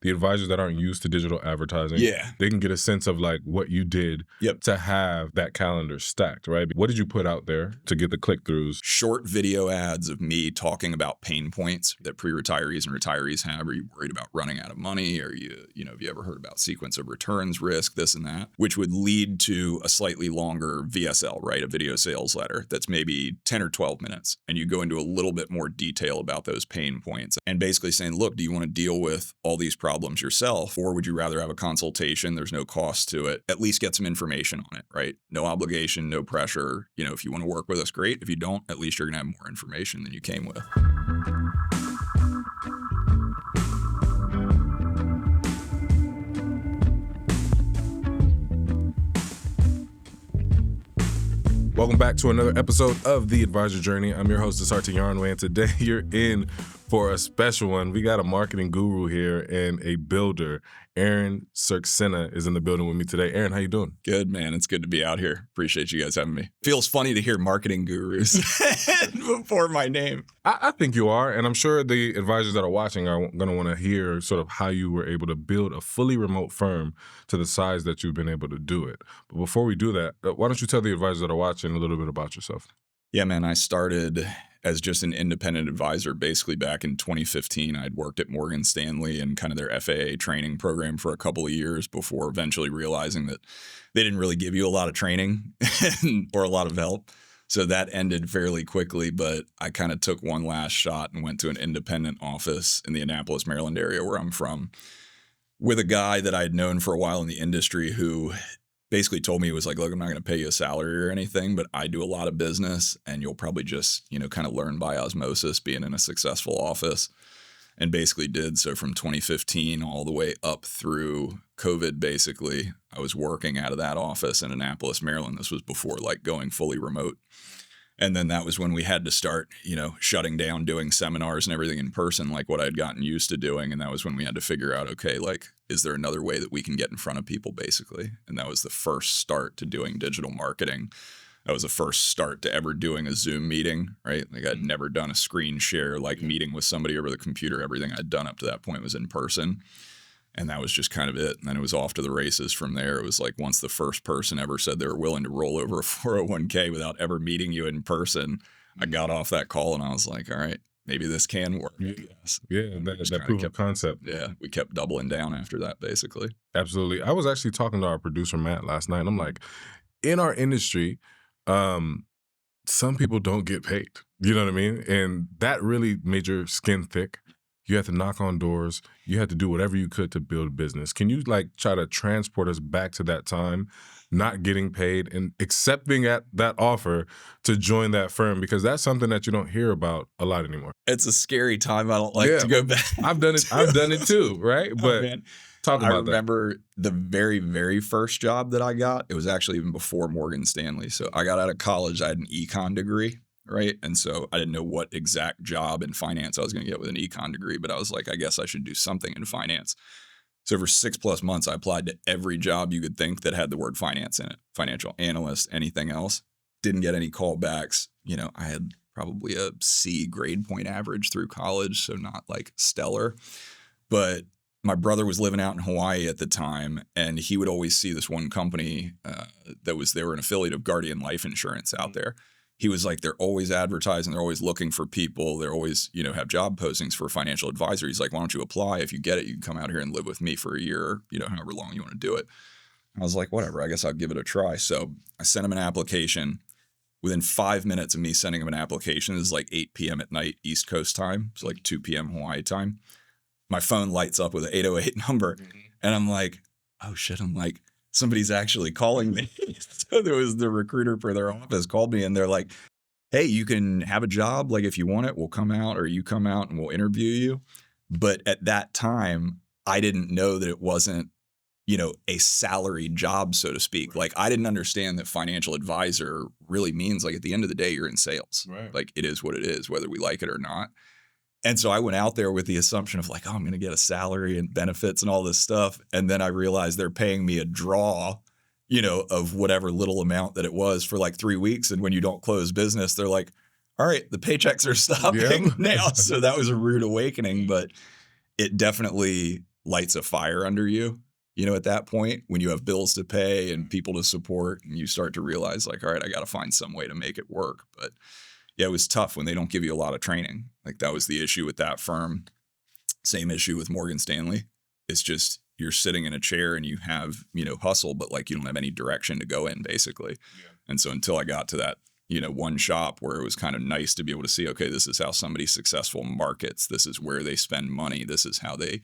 the advisors that aren't used to digital advertising, Yeah. they can get a sense of like what you did Yep. to have that calendar stacked, right? What did you put out there to get the click-throughs? Short video ads of me talking about pain points that pre-retirees and retirees have. Are you worried about running out of money? Are have you ever heard about sequence of returns risk, this and that, which would lead to a slightly longer VSL, right? A video sales letter that's maybe 10 or 12 minutes. And you go into a little bit more detail about those pain points and basically saying, look, do you want to deal with all these problems yourself, or would you rather have a consultation? There's no cost to it. At least get some information on it, right? No obligation, no pressure. If you want to work with us, great. If you don't, at least you're going to have more information than you came with. Welcome back to another episode of The Advisor Journey. I'm your host, Sarta Yarnway, and today you're in for a special one. We got a marketing guru here and a builder. Aaron Cirksena is in the building with me today. Aaron, how you doing? Good, man. It's good to be out here. Appreciate you guys having me. Feels funny to hear marketing gurus before my name. I think you are, and I'm sure the advisors that are watching are going to want to hear sort of how you were able to build a fully remote firm to the size that you've been able to do it. But before we do that, why don't you tell the advisors that are watching a little bit about yourself? Yeah, man, I started as just an independent advisor basically back in 2015. I'd worked at Morgan Stanley and kind of their FAA training program for a couple of years before eventually realizing that they didn't really give you a lot of training or a lot of help. So that ended fairly quickly, but I kind of took one last shot and went to an independent office in the Annapolis, Maryland area where I'm from with a guy that I'd known for a while in the industry who basically told me, he was like, look, I'm not going to pay you a salary or anything, but I do a lot of business and you'll probably just, kind of learn by osmosis being in a successful office, and basically did. So from 2015 all the way up through COVID, basically, I was working out of that office in Annapolis, Maryland. This was before like going fully remote. And then that was when we had to start, shutting down doing seminars and everything in person, like what I'd gotten used to doing. And that was when we had to figure out, okay, like, is there another way that we can get in front of people, basically? And that was the first start to doing digital marketing. That was the first start to ever doing a Zoom meeting, right? Like I'd never done a screen share, like meeting with somebody over the computer. Everything I'd done up to that point was in person. And that was just kind of it. And then it was off to the races from there. It was like once the first person ever said they were willing to roll over a 401k without ever meeting you in person, I got off that call and I was like, all right, maybe this can work. Yeah, that proof of concept. Yeah, we kept doubling down after that, basically. Absolutely. I was actually talking to our producer, Matt, last night, and I'm like, in our industry, some people don't get paid. You know what I mean? And that really made your skin thick. You had to knock on doors. You had to do whatever you could to build a business. Can you try to transport us back to that time, not getting paid and accepting that offer to join that firm? Because that's something that you don't hear about a lot anymore. It's a scary time. I don't like to go back. I've done it too, right? But talk about that. I remember the very, very first job that I got. It was actually even before Morgan Stanley. So I got out of college. I had an econ degree. Right. And so I didn't know what exact job in finance I was going to get with an econ degree, but I was like, I guess I should do something in finance. So for 6+ months, I applied to every job you could think that had the word finance in it. Financial analyst, anything else. Didn't get any callbacks. I had probably a C grade point average through college, so not like stellar. But my brother was living out in Hawaii at the time, and he would always see this one company they were an affiliate of Guardian Life Insurance out there. He was like, they're always advertising. They're always looking for people. They're always, have job postings for a financial advisor. He's like, why don't you apply? If you get it, you can come out here and live with me for a year, however long you want to do it. I was like, whatever, I guess I'll give it a try. So I sent him an application. Within 5 minutes of me sending him an application, this is like 8 p.m. at night, East Coast time. It's like 2 p.m. Hawaii time. My phone lights up with an 808 number. And I'm like, oh shit. I'm like, somebody's actually calling me. So there was the recruiter for their office called me and they're like, hey, you can have a job. Like if you want it, we'll come out, or you come out and we'll interview you. But at that time, I didn't know that it wasn't, a salaried job, so to speak. Like I didn't understand that financial advisor really means like at the end of the day, you're in sales. Right. Like it is what it is, whether we like it or not. And so I went out there with the assumption of like, oh, I'm going to get a salary and benefits and all this stuff. And then I realized they're paying me a draw, of whatever little amount that it was for like 3 weeks. And when you don't close business, they're like, all right, the paychecks are stopping now. So that was a rude awakening, but it definitely lights a fire under you, at that point when you have bills to pay and people to support and you start to realize like, all right, I got to find some way to make it work. But yeah, it was tough when they don't give you a lot of training. Like that was the issue with that firm. Same issue with Morgan Stanley. It's just you're sitting in a chair and you have, hustle, but like you don't have any direction to go in basically. Yeah. And so until I got to that, one shop where it was kind of nice to be able to see, okay, this is how somebody successful markets. This is where they spend money. This is how they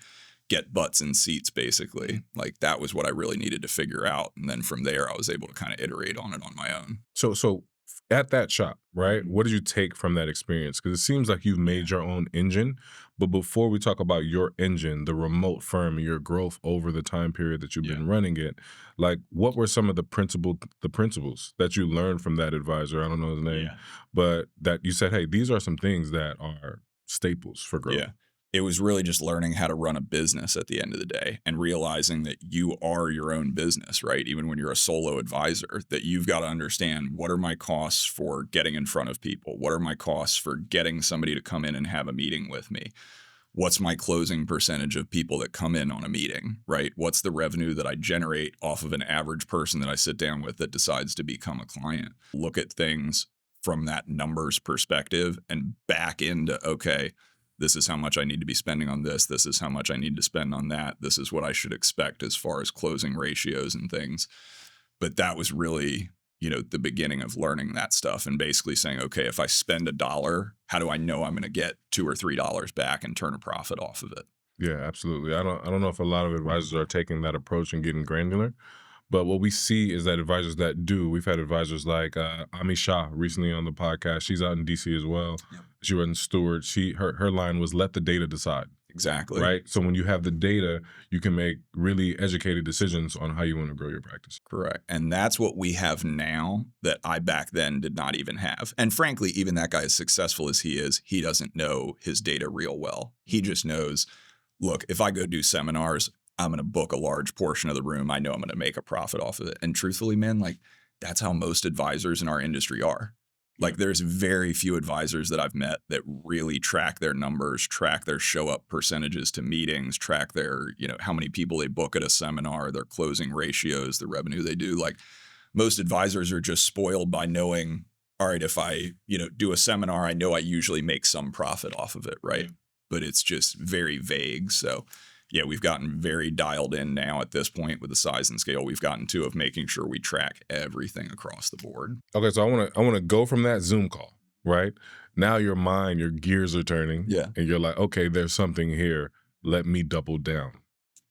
get butts in seats, basically. Like that was what I really needed to figure out. And then from there, I was able to kind of iterate on it on my own. So at that shop, right? What did you take from that experience? Because it seems like you've made your own engine. But before we talk about your engine, the remote firm, your growth over the time period that you've been running it, like what were some of the principles that you learned from that advisor? I don't know his name, but that you said, hey, these are some things that are staples for growth. Yeah. It was really just learning how to run a business at the end of the day and realizing that you are your own business, right? Even when you're a solo advisor, that you've got to understand what are my costs for getting in front of people? What are my costs for getting somebody to come in and have a meeting with me? What's my closing percentage of people that come in on a meeting, right? What's the revenue that I generate off of an average person that I sit down with that decides to become a client? Look at things from that numbers perspective and back into, okay, this is how much I need to be spending on this. This is how much I need to spend on that. This is what I should expect as far as closing ratios and things. But that was really, the beginning of learning that stuff and basically saying, okay, if I spend $1, how do I know I'm going to get $2 or $3 back and turn a profit off of it? Yeah, absolutely. I don't know if a lot of advisors are taking that approach and getting granular. But what we see is that advisors that do, we've had advisors like Ami Shah recently on the podcast. She's out in DC as well. Yep. She runs Stewart. Her line was let the data decide. Exactly. Right. So when you have the data, you can make really educated decisions on how you want to grow your practice. Correct. And that's what we have now that I back then did not even have. And frankly, even that guy, as successful as he is, he doesn't know his data real well. He just knows, look, if I go do seminars, I'm going to book a large portion of the room. I know I'm going to make a profit off of it. And truthfully, man, like that's how most advisors in our industry are. Like there's very few advisors that I've met that really track their numbers, track their show up percentages to meetings, track their, how many people they book at a seminar, their closing ratios, the revenue they do. Like most advisors are just spoiled by knowing, all right, if I, do a seminar, I know I usually make some profit off of it. Right. Yeah. But it's just very vague. So yeah, we've gotten very dialed in now at this point with the size and scale we've gotten to of making sure we track everything across the board. Okay, so I want to go from that Zoom call, right? Now your gears are turning. Yeah. And you're like, okay, there's something here. Let me double down.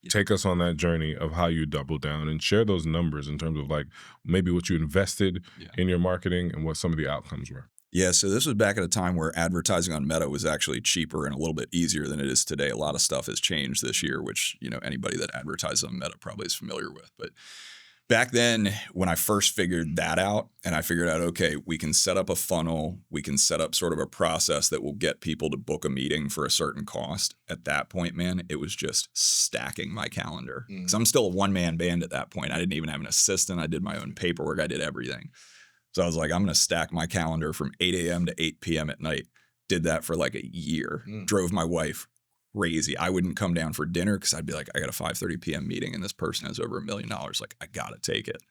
Yeah. Take us on that journey of how you double down and share those numbers in terms of like maybe what you invested in your marketing and what some of the outcomes were. Yeah, so this was back at a time where advertising on Meta was actually cheaper and a little bit easier than it is today. A lot of stuff has changed this year, which, anybody that advertises on Meta probably is familiar with. But back then, when I first figured that out and I figured out, okay, we can set up a funnel, we can set up sort of a process that will get people to book a meeting for a certain cost. At that point, man, it was just stacking my calendar. Because I'm still a one-man band at that point. I didn't even have an assistant. I did my own paperwork. I did everything. So I was like, I'm going to stack my calendar from 8 a.m. to 8 p.m. at night. Did that for like a year. Drove my wife crazy. I wouldn't come down for dinner because I'd be like, I got a 5:30 p.m. meeting and this person has over $1 million. Like, I got to take it.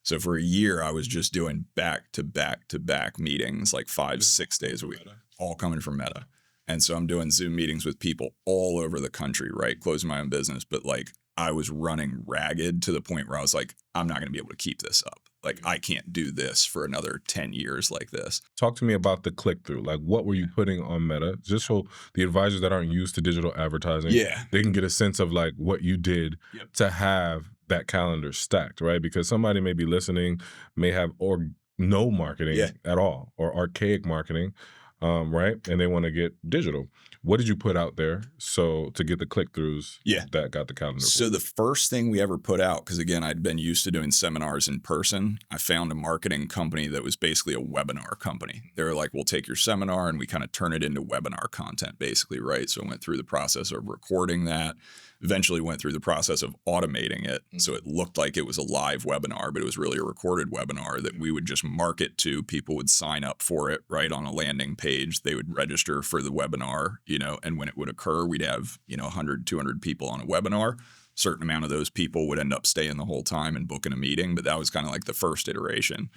So for a year, I was just doing back to back to back meetings, like 5-6 days a week, all coming from Meta. And so I'm doing Zoom meetings with people all over the country, right? Closing my own business. But like I was running ragged to the point where I was like, I'm not going to be able to keep this up. Like I can't do this for another 10 years like this. Talk to me about the click-through. Like what were you putting on Meta? Just so the advisors that aren't used to digital advertising, they can get a sense of like what you did to have that calendar stacked, right? Because somebody may be listening, may have or no marketing at all or archaic marketing, right? And they want to get digital. What did you put out there to get the click-throughs that got the calendar? So the first thing we ever put out, because again, I'd been used to doing seminars in person, I found a marketing company that was basically a webinar company. They were like, we'll take your seminar and we kind of turn it into webinar content basically, right? So I went through the process of recording that, eventually went through the process of automating it. So it looked like it was a live webinar, but it was really a recorded webinar that we would just market to. People would sign up for it right on a landing page. They would register for the webinar, and when it would occur, we'd have, 100, 200 people on a webinar. Certain amount of those people would end up staying the whole time and booking a meeting, but that was kind of like the first iteration.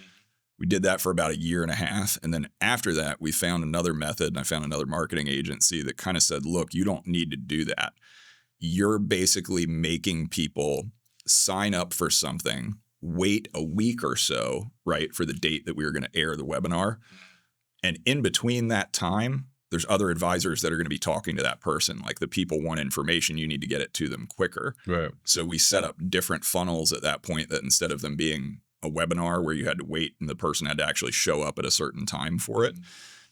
We did that for about a year and a half. And then after that, we found another method, and I found another marketing agency that kind of said, look, you don't need to do that. You're basically making people sign up for something, wait a week or so, right, for the date that we were going to air the webinar. And in between that time, there's other advisors that are going to be talking to that person. Like, the people want information, you need to get it to them quicker. Right. So we set up different funnels at that point, that instead of them being a webinar where you had to wait and the person had to actually show up at a certain time for it,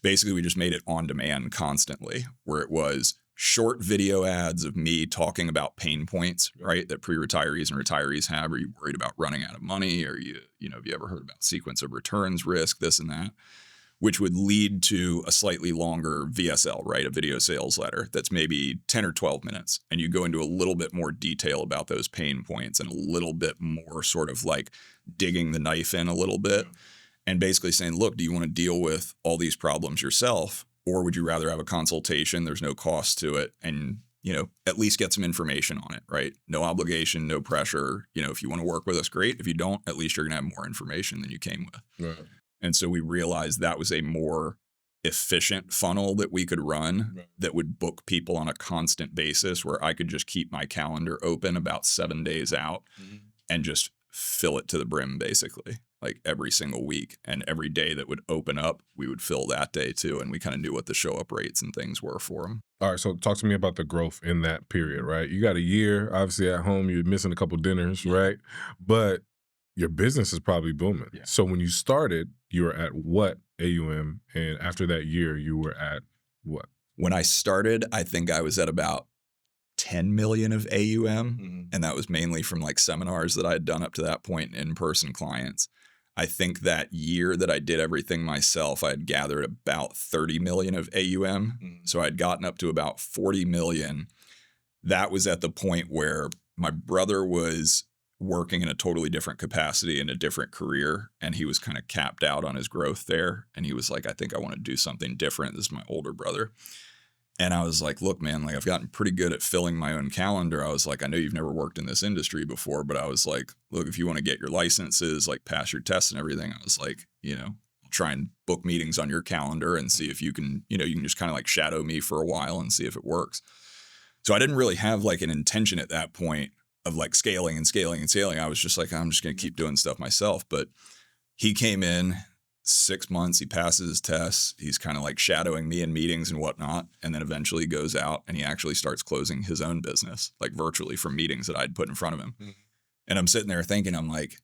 basically we just made it on demand constantly, where it was short video ads of me talking about pain points, right, that pre-retirees and retirees have. Are you worried about running out of money? Or have you ever heard about sequence of returns risk, this and that, which would lead to a slightly longer VSL, right, a video sales letter that's maybe 10 or 12 minutes. And you go into a little bit more detail about those pain points and a little bit more sort of like digging the knife in a little bit and basically saying, look, do you want to deal with all these problems yourself? Or would you rather have a consultation? There's no cost to it. And, at least get some information on it, right? No obligation, no pressure. If you want to work with us, great. If you don't, at least you're going to have more information than you came with. Right. And so we realized that was a more efficient funnel that we could run that would book people on a constant basis, where I could just keep my calendar open about 7 days out and just fill it to the brim, basically, like every single week. And every day that would open up, we would fill that day too. And we kind of knew what the show up rates and things were for them. All right, so talk to me about the growth in that period, right? You got a year, obviously at home, you're missing a couple dinners, right? But your business is probably booming. Yeah. So when you started, you were at what AUM? And after that year, you were at what? When I started, I think I was at about 10 million of AUM. And that was mainly from like seminars that I had done up to that point, in-person clients. I think that year that I did everything myself, I had gathered about 30 million of AUM. So I had gotten up to about 40 million. That was at the point where my brother was working in a totally different capacity in a different career, and he was kind of capped out on his growth there. And he was like, I think I want to do something different. This is my older brother. And I was like, look, man, like, I've gotten pretty good at filling my own calendar. I was like, I know you've never worked in this industry before, but I was like, look, if you want to get your licenses, like pass your tests and everything, I was like, I'll try and book meetings on your calendar and see if you can, you can just kind of like shadow me for a while and see if it works. So I didn't really have like an intention at that point of like scaling and scaling and scaling. I was just like, I'm just going to keep doing stuff myself. But he came in 6 months, he passes his tests. He's kind of like shadowing me in meetings and whatnot. And then eventually he goes out and he actually starts closing his own business, like virtually from meetings that I'd put in front of him. And I'm sitting there thinking, I'm like,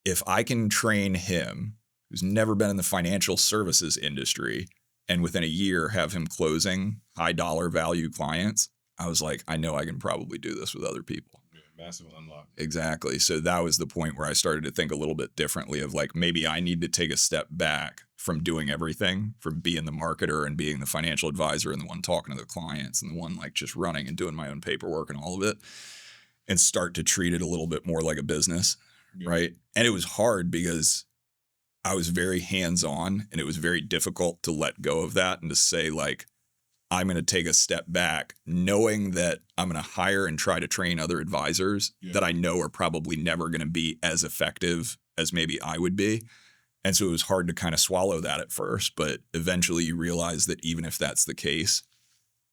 if I can train him, who's never been in the financial services industry, and within a year have him closing high dollar value clients, I was like, I know I can probably do this with other people. Massive unlock. Exactly. So that was the point where I started to think a little bit differently of like, maybe I need to take a step back from doing everything, from being the marketer and being the financial advisor and the one talking to the clients and the one like just running and doing my own paperwork and all of it, and start to treat it a little bit more like a business. Right. And it was hard because I was very hands-on, and it was very difficult to let go of that and to say like, I'm going to take a step back, knowing that I'm going to hire and try to train other advisors that I know are probably never going to be as effective as maybe I would be. And so it was hard to kind of swallow that at first, but eventually you realize that even if that's the case,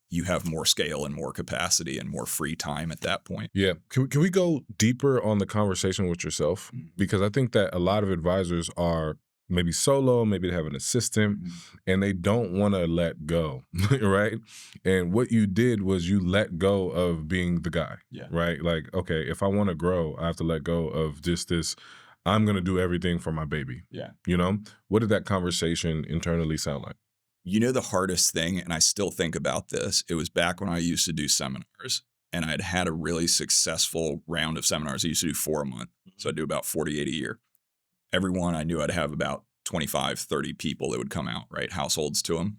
you have more scale and more capacity and more free time at that point. Yeah. Can we go deeper on the conversation with yourself? Because I think that a lot of advisors are maybe solo, maybe they have an assistant, and they don't want to let go, right? And what you did was you let go of being the guy, right? Like, okay, if I want to grow, I have to let go of just this, I'm going to do everything for my baby. Yeah. What did that conversation internally sound like? The hardest thing, and I still think about this, it was back when I used to do seminars, and I'd had a really successful round of seminars. I used to do 4 a month. So I'd do about 48 a year. Everyone I knew I'd have about 25, 30 people that would come out, right? Households to them.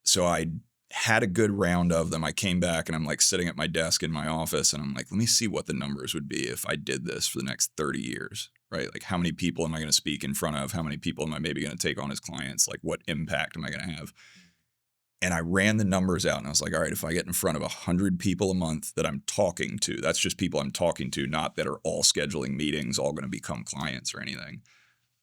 So I had a good round of them. I came back and I'm like sitting at my desk in my office and I'm like, let me see what the numbers would be if I did this for the next 30 years, right? Like, how many people am I going to speak in front of? How many people am I maybe going to take on as clients? Like, what impact am I going to have? And I ran the numbers out and I was like, all right, if I get in front of 100 people a month that I'm talking to, that's just people I'm talking to, not that are all scheduling meetings, all going to become clients or anything.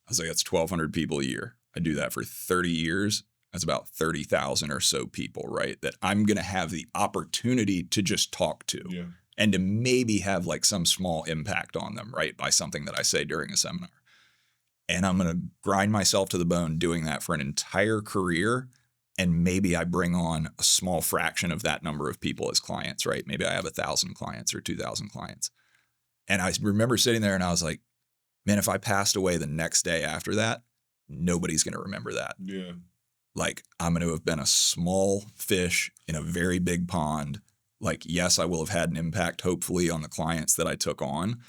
I was like, that's 1,200 people a year. I do that for 30 years. That's about 30,000 or so people, right? That I'm going to have the opportunity to just talk to and to maybe have like some small impact on them, right? By something that I say during a seminar. And I'm going to grind myself to the bone doing that for an entire career. And maybe I bring on a small fraction of that number of people as clients, right? Maybe I have 1,000 clients or 2,000 clients. And I remember sitting there and I was like, man, if I passed away the next day after that, nobody's going to remember that. Yeah. Like, I'm going to have been a small fish in a very big pond. Like, yes, I will have had an impact, hopefully, on the clients that I took on.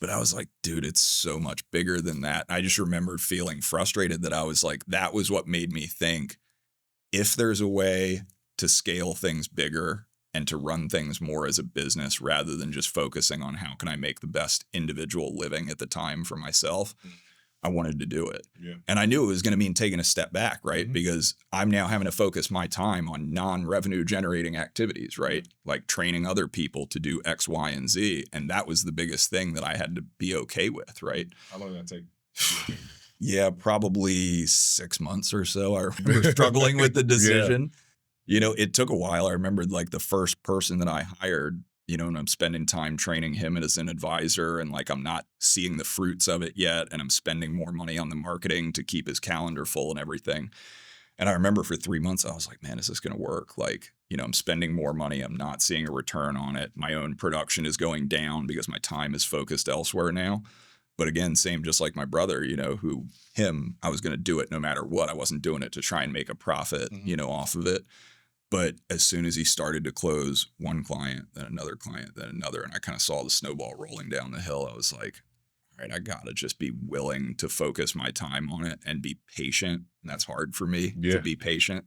But I was like, dude, it's so much bigger than that. I just remembered feeling frustrated that I was like, that was what made me think, if there's a way to scale things bigger and to run things more as a business rather than just focusing on how can I make the best individual living at the time for myself, I wanted to do it. Yeah. And I knew it was going to mean taking a step back, right? Mm-hmm. Because I'm now having to focus my time on non-revenue generating activities, right? Like training other people to do X, Y, and Z. And that was the biggest thing that I had to be okay with, right? How long did that take? Yeah, probably 6 months or so. I remember struggling with the decision. You know, it took a while. I remember like the first person that I hired, you know, and I'm spending time training him as an advisor, and like I'm not seeing the fruits of it yet. And I'm spending more money on the marketing to keep his calendar full and everything. And I remember for 3 months, I was like, man, is this going to work? Like, you know, I'm spending more money. I'm not seeing a return on it. My own production is going down because my time is focused elsewhere now. But again, same, just like my brother, you know, I was going to do it no matter what. I wasn't doing it to try and make a profit, you know, off of it. But as soon as he started to close one client, then another client, then another, and I kind of saw the snowball rolling down the hill, I was like, all right, I got to just be willing to focus my time on it and be patient. And that's hard for me to be patient.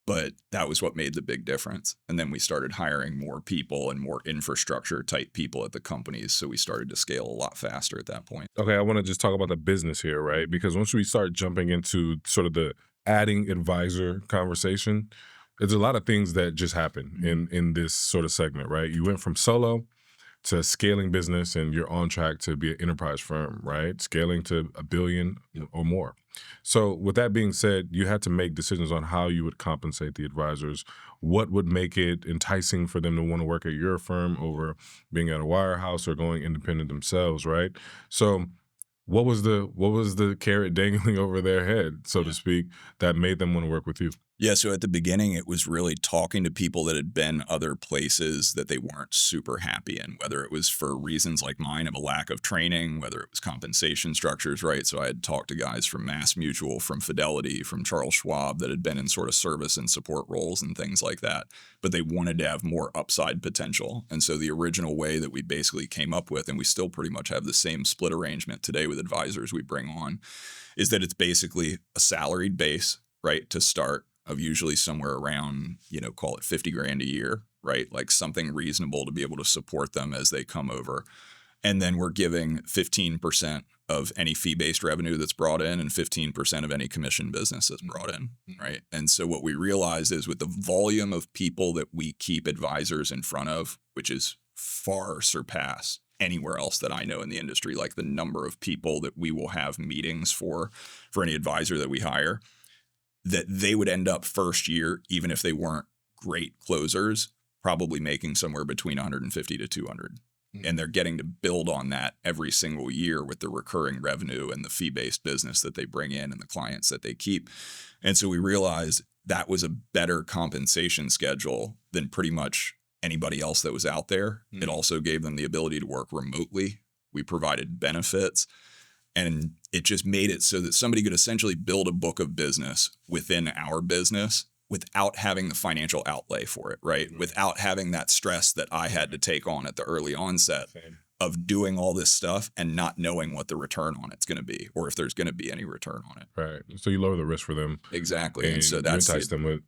But that was what made the big difference. And then we started hiring more people and more infrastructure type people at the companies. So we started to scale a lot faster at that point. Okay, I want to just talk about the business here, right? Because once we start jumping into sort of the adding advisor conversation, there's a lot of things that just happen in this sort of segment, right? You went from solo to scaling business, and you're on track to be an enterprise firm, right? Scaling to $1 billion or more. So with that being said, you had to make decisions on how you would compensate the advisors. What would make it enticing for them to want to work at your firm over being at a wirehouse or going independent themselves, right? So what was the carrot dangling over their head, so to speak, that made them want to work with you? Yeah, so at the beginning, it was really talking to people that had been other places that they weren't super happy in, whether it was for reasons like mine of a lack of training, whether it was compensation structures, right? So I had talked to guys from MassMutual, from Fidelity, from Charles Schwab that had been in sort of service and support roles and things like that, but they wanted to have more upside potential. And so the original way that we basically came up with, and we still pretty much have the same split arrangement today with advisors we bring on, is that it's basically a salaried base, right, to start, of usually somewhere around, you know, call it 50 grand a year, right? Like something reasonable to be able to support them as they come over. And then we're giving 15% of any fee-based revenue that's brought in and 15% of any commission business that's brought in, right? And so what we realized is with the volume of people that we keep advisors in front of, which is far surpass anywhere else that I know in the industry, like the number of people that we will have meetings for any advisor that we hire, that they would end up first year, even if they weren't great closers, probably making somewhere between 150 to 200. And they're getting to build on that every single year with the recurring revenue and the fee-based business that they bring in and the clients that they keep. And so we realized that was a better compensation schedule than pretty much anybody else that was out there. It also gave them the ability to work remotely. We provided benefits. And it just made it so that somebody could essentially build a book of business within our business without having the financial outlay for it, right? Without having that stress that I had to take on at the early onset of doing all this stuff and not knowing what the return on it's going to be, or if there's going to be any return on it. Right. So you lower the risk for them. Exactly. And so that's you entice them with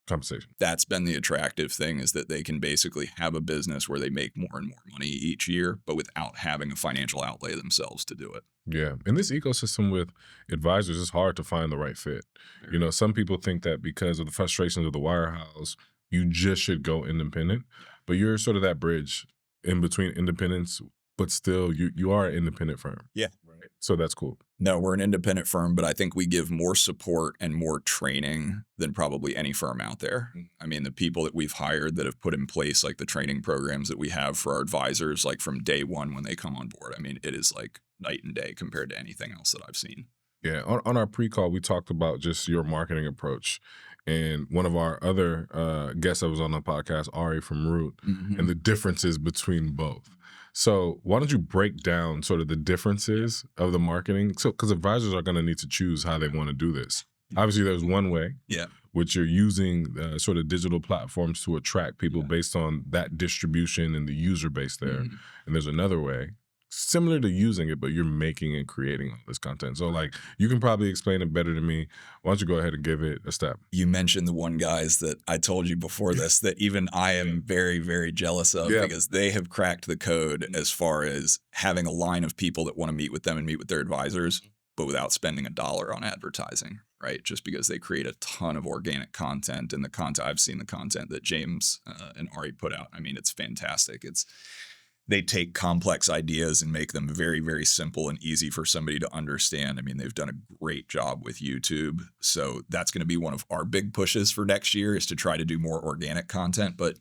compensation. That's been the attractive thing, is that they can basically have a business where they make more and more money each year, but without having a financial outlay themselves to do it. Yeah. In this ecosystem with advisors, it's hard to find the right fit. You know, some people think that because of the frustrations of the wirehouse, you just should go independent, but you're sort of that bridge in between independence, but still you are an independent firm. Yeah. Right. So that's cool. No, we're an independent firm, but I think we give more support and more training than probably any firm out there. I mean, the people that we've hired that have put in place like the training programs that we have for our advisors, like from day one when they come on board, I mean, it is like night and day compared to anything else that I've seen. Yeah. On our pre-call, we talked about just your marketing approach. And one of our other guests that was on the podcast, Ari from Root, and the differences between both. So why don't you break down sort of the differences of the marketing? So, because advisors are going to need to choose how they want to do this. Obviously, there's one way, which you're using sort of digital platforms to attract people based on that distribution and the user base there. And there's another way, similar to using it, but you're making and creating all this content. So like, you can probably explain it better than me. Why don't you go ahead and give it a step? You mentioned the one guys that I told you before this that even I am very, very jealous of, because they have cracked the code as far as having a line of people that want to meet with them and meet with their advisors, but without spending $1 on advertising, right? Just because they create a ton of organic content, and the content, I've seen the content that James and Ari put out. I mean, it's fantastic. They take complex ideas and make them very, very simple and easy for somebody to understand. I mean, they've done a great job with YouTube. So that's going to be one of our big pushes for next year, is to try to do more organic content. But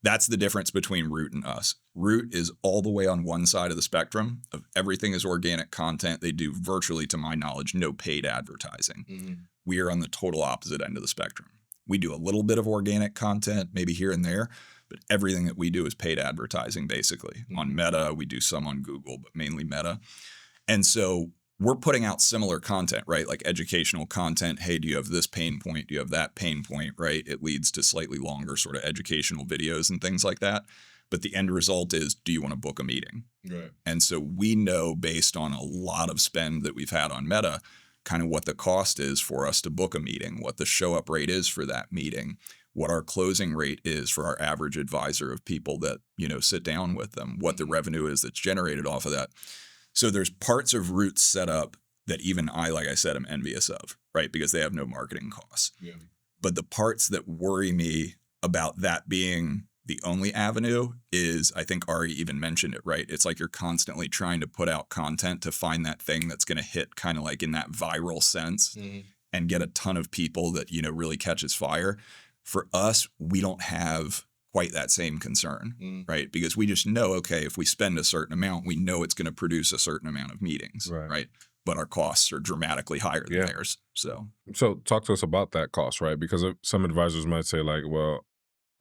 that's the difference between Root and us. Root is all the way on one side of the spectrum of everything is organic content. They do virtually, to my knowledge, no paid advertising. We are on the total opposite end of the spectrum. We do a little bit of organic content, maybe here and there, but everything that we do is paid advertising, basically. On Meta, we do some on Google, but mainly Meta. And so we're putting out similar content, right? Like educational content. Hey, do you have this pain point? Do you have that pain point, right? It leads to slightly longer sort of educational videos and things like that. But the end result is, do you want to book a meeting? Right. And so we know, based on a lot of spend that we've had on Meta, kind of what the cost is for us to book a meeting, what the show up rate is for that meeting, what our closing rate is for our average advisor of people that, you know, sit down with them, what the revenue is that's generated off of that. So there's parts of Root's setup that even I, like I said, am envious of, right? Because they have no marketing costs. But the parts that worry me about that being the only avenue is, I think Ari even mentioned it, right? It's like you're constantly trying to put out content to find that thing that's going to hit kind of like in that viral sense and get a ton of people that, you know, really catches fire. For us, we don't have quite that same concern, right? Because we just know, okay, if we spend a certain amount, we know it's going to produce a certain amount of meetings, right? But our costs are dramatically higher than theirs. So talk to us about that cost, right? Because some advisors might say like, well,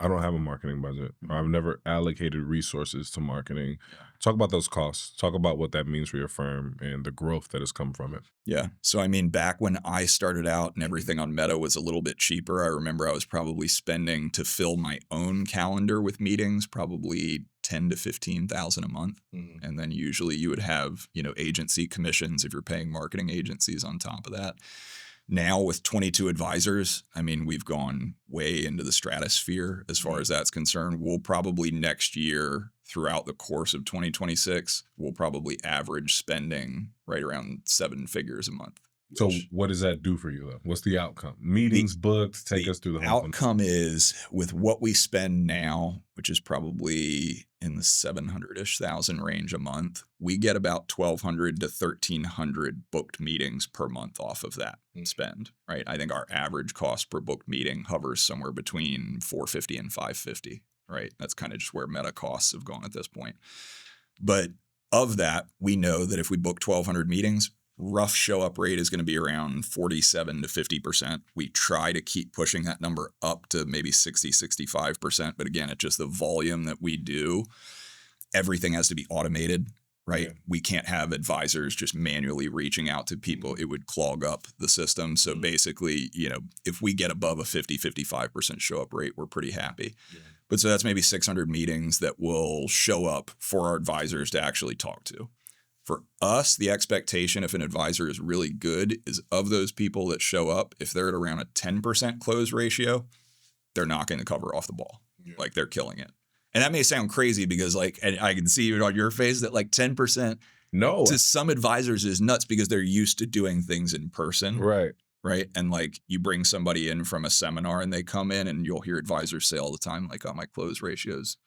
I don't have a marketing budget, or I've never allocated resources to marketing. Talk about those costs. Talk about what that means for your firm and the growth that has come from it. Yeah. So, I mean, back when I started out and everything on Meta was a little bit cheaper, I remember I was probably spending to fill my own calendar with meetings, probably 10 to 15,000 a month. And then usually you would have, you know, agency commissions if you're paying marketing agencies on top of that. Now with 22 advisors, I mean, we've gone way into the stratosphere as far as that's concerned. We'll probably next year, throughout the course of 2026, we'll probably average spending right around 7 figures a month. So what does that do for you, though? What's the outcome? Meetings booked, take us through the whole outcome is, with what we spend now, which is probably in the 700-ish thousand range a month, we get about 1,200 to 1,300 booked meetings per month off of that spend, right? I think our average cost per booked meeting hovers somewhere between $450 and $550, right? That's kind of just where Meta costs have gone at this point. But of that, we know that if we book 1,200 meetings, rough show up rate is going to be around 47 to 50%. We try to keep pushing that number up to maybe 60, 65%. But again, it's just the volume that we do. Everything has to be automated, right? We can't have advisors just manually reaching out to people. It would clog up the system. So basically, you know, if we get above a 50, 55% show up rate, we're pretty happy. But so that's maybe 600 meetings that will show up for our advisors to actually talk to. For us, the expectation, if an advisor is really good, is of those people that show up, if they're at around a 10% close ratio, they're knocking the cover off the ball. Yeah. Like they're killing it. And that may sound crazy because like, and I can see it on your face that like 10% to some advisors is nuts because they're used to doing things in person. Right. Right. And like you bring somebody in from a seminar and they come in and you'll hear advisors say all the time, like, oh, my close ratio's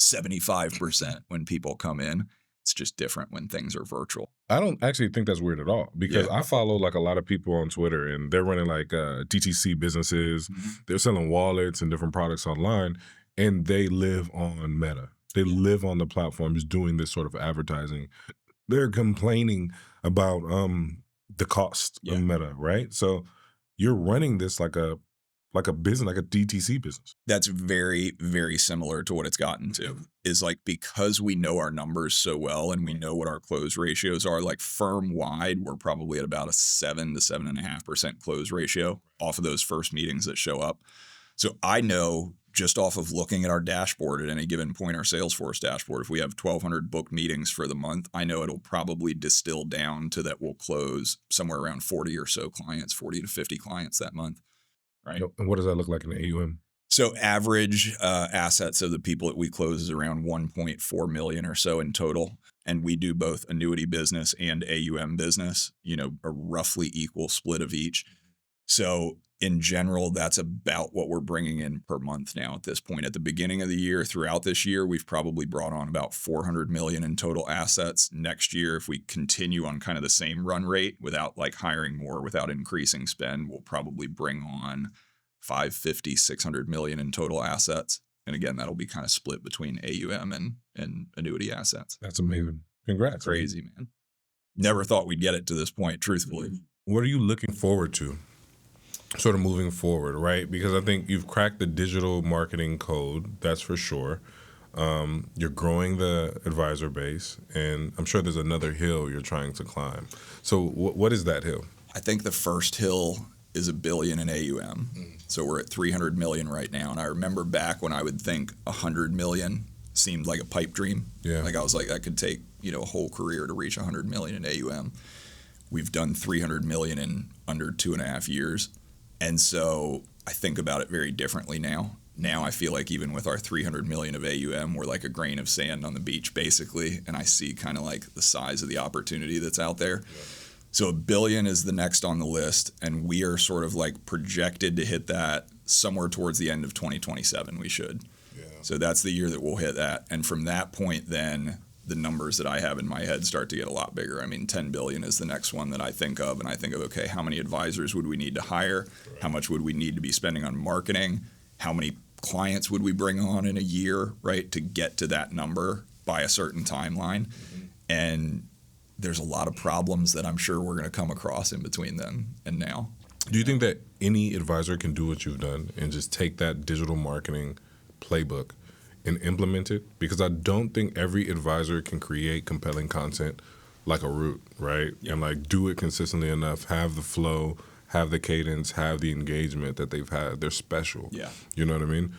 75% when people come in. It's just different when things are virtual. I don't actually think that's weird at all because I follow like a lot of people on Twitter and they're running like DTC businesses. Mm-hmm. They're selling wallets and different products online and they live on Meta. They live on the platforms doing this sort of advertising. They're complaining about the cost of Meta, right? So you're running this like a business, like a DTC business. That's very, very similar to what it's gotten to. Is like because we know our numbers so well and we know what our close ratios are, like firm wide, we're probably at about a 7 to 7.5% close ratio off of those first meetings that show up. So I know just off of looking at our dashboard at any given point, our Salesforce dashboard, if we have 1,200 booked meetings for the month, I know it'll probably distill down to that we'll close somewhere around 40 or so clients, 40 to 50 clients that month. Right. And what does that look like in the AUM? So average assets of the people that we close is around 1.4 million or so in total. And we do both annuity business and AUM business, you know, a roughly equal split of each. So in general, that's about what we're bringing in per month now at this point. At the beginning of the year, throughout this year, we've probably brought on about 400 million in total assets. Next year, if we continue on kind of the same run rate without like hiring more, without increasing spend, we'll probably bring on 550, 600 million in total assets. And again, that'll be kind of split between AUM and annuity assets. That's amazing. Congrats. Crazy, man. Never thought we'd get it to this point, truthfully. What are you looking forward to? Sort of moving forward, right? Because I think you've cracked the digital marketing code, that's for sure. You're growing the advisor base, and I'm sure there's another hill you're trying to climb. So what is that hill? I think the first hill is $1 billion in AUM. So we're at 300 million right now. And I remember back when I would think 100 million seemed like a pipe dream. Yeah. Like I was like, that could take, you know, a whole career to reach 100 million in AUM. We've done 300 million in under 2.5 years. And so I think about it very differently now. Now I feel like even with our 300 million of AUM, we're like a grain of sand on the beach, basically. And I see kind of like the size of the opportunity that's out there. Yeah. So $1 billion is the next on the list. And we are sort of like projected to hit that somewhere towards the end of 2027, we should. Yeah. So that's the year that we'll hit that. And from that point, then the numbers that I have in my head start to get a lot bigger. I mean, 10 billion is the next one that I think of. And I think of, okay, how many advisors would we need to hire? Right. How much would we need to be spending on marketing? How many clients would we bring on in a year, right, to get to that number by a certain timeline? Mm-hmm. And there's a lot of problems that I'm sure we're going to come across in between then and now. Do you think that any advisor can do what you've done and just take that digital marketing playbook and implement it? Because I don't think every advisor can create compelling content like a Root, right? Yep. And like do it consistently enough, have the flow, have the cadence, have the engagement that they've had. They're special. Yeah. You know what I mean?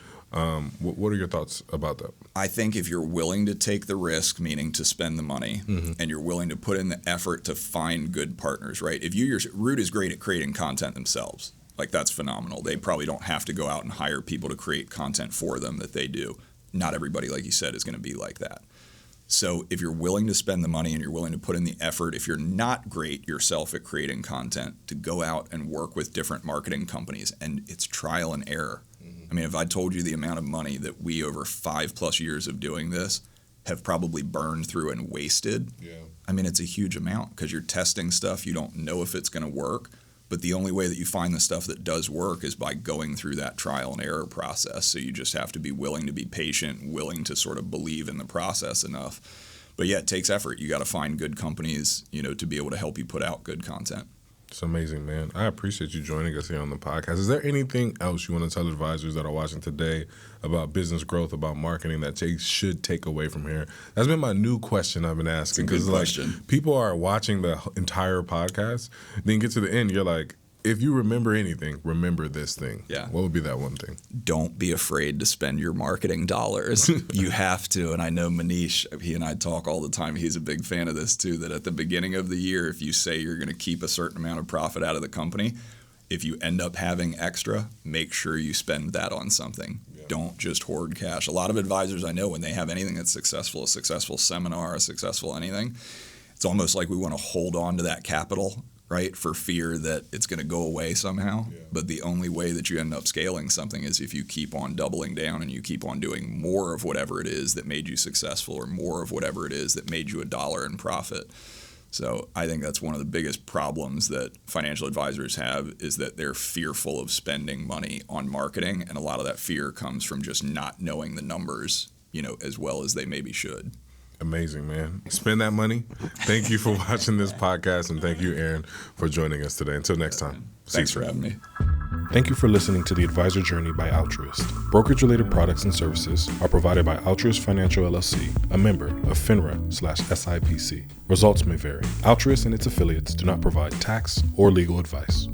What are your thoughts about that? I think if you're willing to take the risk, meaning to spend the money, mm-hmm. and you're willing to put in the effort to find good partners, right? Root is great at creating content themselves. Like that's phenomenal. They probably don't have to go out and hire people to create content for them that they do. Not everybody, like you said, is going to be like that. So if you're willing to spend the money and you're willing to put in the effort, if you're not great yourself at creating content, to go out and work with different marketing companies, and it's trial and error. Mm-hmm. I mean, if I told you the amount of money that we over 5+ years of doing this have probably burned through and wasted, I mean, it's a huge amount because you're testing stuff. You don't know if it's going to work. But the only way that you find the stuff that does work is by going through that trial and error process. So you just have to be willing to be patient, willing to sort of believe in the process enough. But yeah, it takes effort. You got to find good companies, you know, to be able to help you put out good content. It's amazing, man. I appreciate you joining us here on the podcast. Is there anything else you want to tell advisors that are watching today about business growth, about marketing that they should take away from here? That's been my new question I've been asking. Because like people are watching the entire podcast, then get to the end, you're like, if you remember anything, remember this thing. Yeah. What would be that one thing? Don't be afraid to spend your marketing dollars. You have to. And I know Manish, he and I talk all the time. He's a big fan of this too, that at the beginning of the year, if you say you're going to keep a certain amount of profit out of the company, if you end up having extra, make sure you spend that on something. Yeah. Don't just hoard cash. A lot of advisors I know, when they have anything that's successful, a successful seminar, a successful anything, it's almost like we want to hold on to that capital, right, for fear that it's going to go away somehow. Yeah. But the only way that you end up scaling something is if you keep on doubling down and you keep on doing more of whatever it is that made you successful, or more of whatever it is that made you $1 in profit. So I think that's one of the biggest problems that financial advisors have, is that they're fearful of spending money on marketing, and a lot of that fear comes from just not knowing the numbers, as well as they maybe should. Amazing, man. Spend that money. Thank you for watching this podcast, and thank you, Aaron, for joining us today. Until next time. Thanks for having me. Thank you for listening to The Advisor Journey by Altruist. Brokerage-related products and services are provided by Altruist Financial LLC, a member of FINRA/SIPC. Results may vary. Altruist and its affiliates do not provide tax or legal advice.